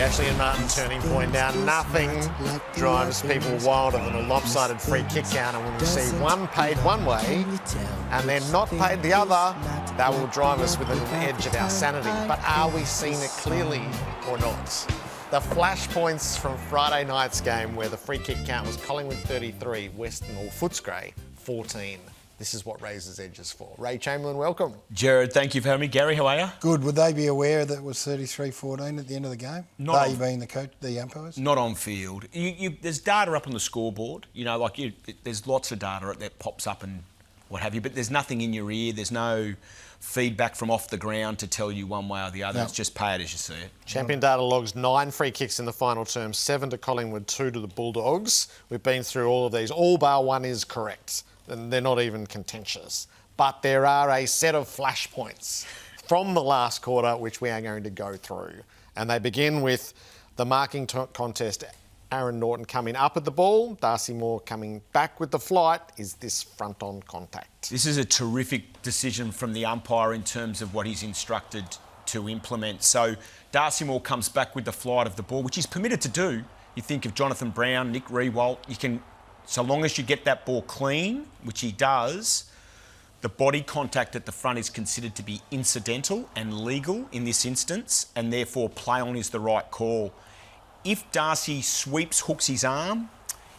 Ashley and Martin turning point now. Nothing drives people wilder than a lopsided free kick counter when you see one paid one way and then not paid the other. That will drive us with an edge at our sanity. But are we seeing it clearly or not? The flashpoints from Friday night's game where the free kick count was Collingwood 33, Western or Footscray 14. This is what raises edges for. Ray Chamberlain, welcome. Jared, thank you for having me. Gary, how are you? Good. Would they be aware that it was 33-14 at the end of the game? They being the coach, the umpires? Not on field. There's data up on the scoreboard. You know, there's lots of data that pops up and what have you, but there's nothing in your ear. There's no feedback from off the ground to tell you one way or the other. No. It's just pay it as you see it. Champion data logs 9 free kicks in the final term, 7 to Collingwood, 2 to the Bulldogs. We've been through all of these. All bar one is correct. And they're not even contentious. But there are a set of flashpoints from the last quarter which we are going to go through. And they begin with the marking contest. Aaron Naughton coming up at the ball, Darcy Moore coming back with the flight. Is this front-on contact? This is a terrific decision from the umpire in terms of what he's instructed to implement. So Darcy Moore comes back with the flight of the ball, which he's permitted to do. You think of Jonathan Brown, Nick Riewoldt, you can... So long as you get that ball clean, which he does, the body contact at the front is considered to be incidental and legal in this instance, and therefore play on is the right call. If Darcy sweeps, hooks his arm,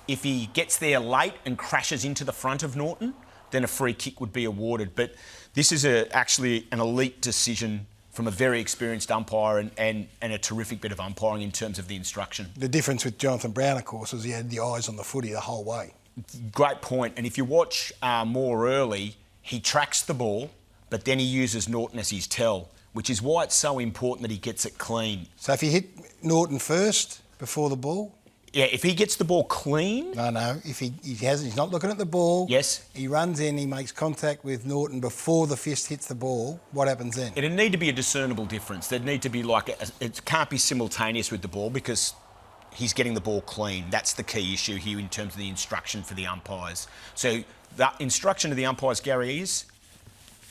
if he gets there late and crashes into the front of Naughton, then a free kick would be awarded. But this is actually an elite decision from a very experienced umpire and a terrific bit of umpiring in terms of the instruction. The difference with Jonathan Brown, of course, is he had the eyes on the footy the whole way. Great point. And if you watch Moore early, he tracks the ball, but then he uses Naughton as his tell, which is why it's so important that he gets it clean. So if he hit Naughton first before the ball? Yeah, if he gets the ball clean... No. If he's not looking at the ball. Yes. He runs in, he makes contact with Naughton before the fist hits the ball. What happens then? It'd need to be a discernible difference. There'd need to be it can't be simultaneous with the ball because he's getting the ball clean. That's the key issue here in terms of the instruction for the umpires. So the instruction to the umpires, Gary, is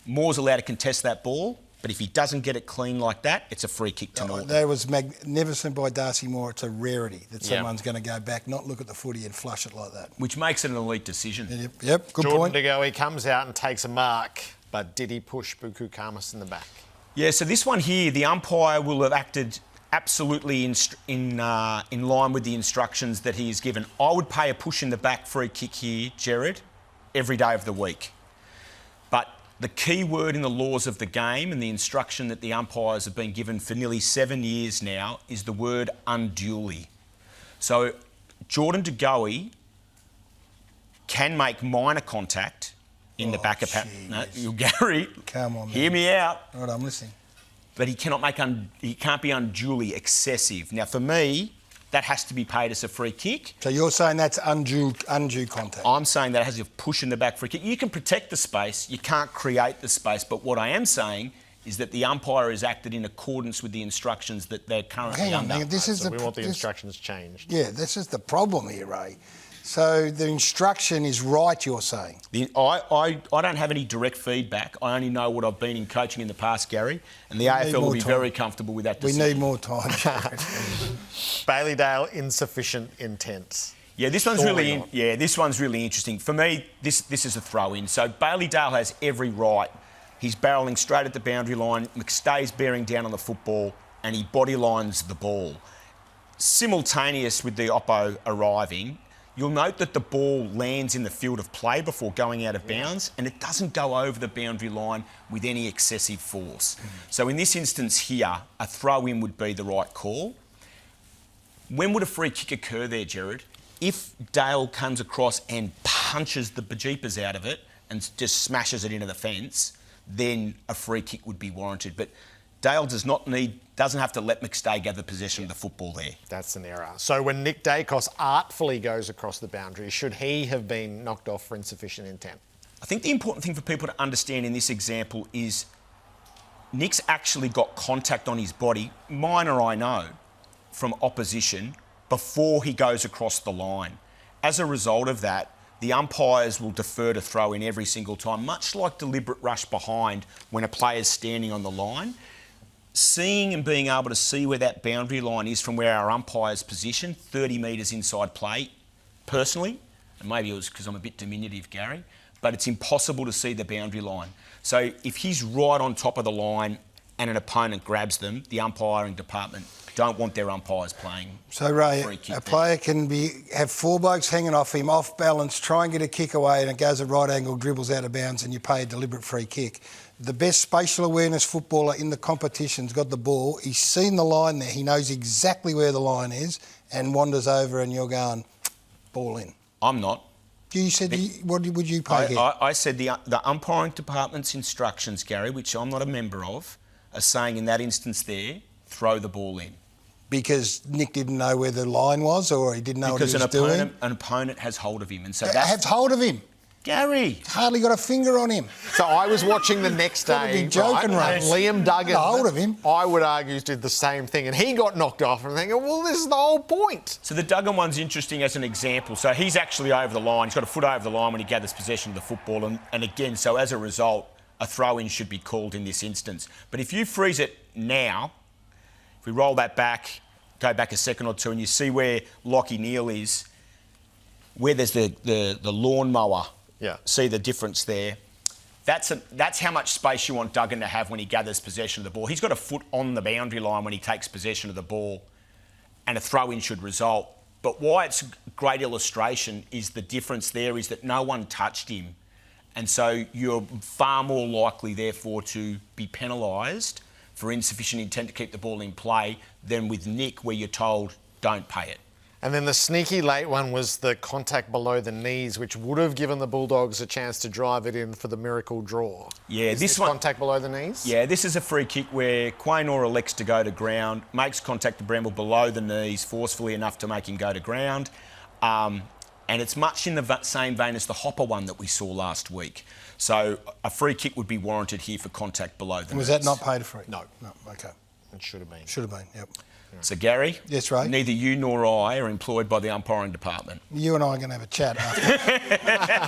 Moore's allowed to contest that ball, but if he doesn't get it clean like that, it's a free kick to Naughton. That was magnificent by Darcy Moore. It's a rarity that someone's going to go back, not look at the footy and flush it like that. Which makes it an elite decision. Yep, good Jordan point. De Goey comes out and takes a mark, but did he push Buku Khamis in the back? Yeah, so this one here, the umpire will have acted absolutely in line with the instructions that he has given. I would pay a push in the back free kick here, Jared, every day of the week. But the key word in the laws of the game and the instruction that the umpires have been given for nearly 7 years now is the word unduly. So Jordan De Goey can make minor contact in the back of... No, Gary, come on, man. Hear me out. All right, I'm listening. But he cannot he can't be unduly excessive. Now, for me, that has to be paid as a free kick. So you're saying that's undue contact? I'm saying that it has a push in the back free kick. You can protect the space, you can't create the space, but what I am saying is that the umpire has acted in accordance with the instructions that they're currently under. We want the instructions changed. Yeah, this is the problem here, Ray. So the instruction is right, you're saying? I don't have any direct feedback. I only know what I've been in coaching in the past, Gary, and the AFL will be very comfortable with that decision. We need more time. Bailey Dale, insufficient intent. Yeah, this one's really interesting. For me, this is a throw-in. So Bailey Dale has every right. He's barrelling straight at the boundary line. McStay's bearing down on the football, and he body lines the ball. Simultaneous with the oppo arriving, you'll note that the ball lands in the field of play before going out of bounds, and it doesn't go over the boundary line with any excessive force. So in this instance here, a throw-in would be the right call. When would a free kick occur there, Jared? If Dale comes across and punches the bejeepers out of it and just smashes it into the fence, then a free kick would be warranted. But Dale doesn't have to let McStay gather possession of the football there. That's an error. So when Nick Dacos artfully goes across the boundary, should he have been knocked off for insufficient intent? I think the important thing for people to understand in this example is Nick's actually got contact on his body, minor I know, from opposition before he goes across the line. As a result of that, the umpires will defer to throw in every single time, much like deliberate rush behind when a player's standing on the line. seeing and being able to see where that boundary line is from where our umpire's position, 30 metres inside play, personally, and maybe it was because I'm a bit diminutive, Gary, but it's impossible to see the boundary line. So if he's right on top of the line and an opponent grabs them, the umpiring department don't want their umpires playing. So, Ray, a player can have 4 blokes hanging off him, off balance, try and get a kick away, and it goes at right angle, dribbles out of bounds, and you pay a deliberate free kick. The best spatial awareness footballer in the competition's got the ball. He's seen the line there. He knows exactly where the line is and wanders over, and you're going, ball in. I'm not. You said, what would you pay here? I said the umpiring department's instructions, Gary, which I'm not a member of, are saying in that instance there, throw the ball in. Because Nick didn't know where the line was, or he didn't know what he was doing? Because an opponent has hold of him. And so has hold of him? Gary. Hardly got a finger on him. So I was watching the next day, be joking, right? And Liam Duggan, hold of him. I would argue, did the same thing, and he got knocked off. And I'm thinking, well, this is the whole point. So the Duggan one's interesting as an example. So he's actually over the line. He's got a foot over the line when he gathers possession of the football. And again, so as a result, a throw-in should be called in this instance. But if you freeze it now, if we roll that back, go back a second or two, and you see where Lachie Neale is, where there's the lawnmower. Yeah. See the difference there? That's how much space you want Duggan to have when he gathers possession of the ball. He's got a foot on the boundary line when he takes possession of the ball, and a throw-in should result. But why it's a great illustration is the difference there is that no one touched him. And so you're far more likely, therefore, to be penalised for insufficient intent to keep the ball in play than with Nick, where you're told, don't pay it. And then the sneaky late one was the contact below the knees, which would have given the Bulldogs a chance to drive it in for the miracle draw. Yeah, this one, contact below the knees? Yeah, this is a free kick where Quaynor elects to go to ground, makes contact to Bramble below the knees, forcefully enough to make him go to ground. And it's much in the same vein as the Hopper one that we saw last week. So a free kick would be warranted here for contact below the knees. Was that not paid a free? No. No, OK. It should have been. Should have been, yep. So, Gary? Yes, Ray? Neither you nor I are employed by the umpiring department. You and I are going to have a chat after.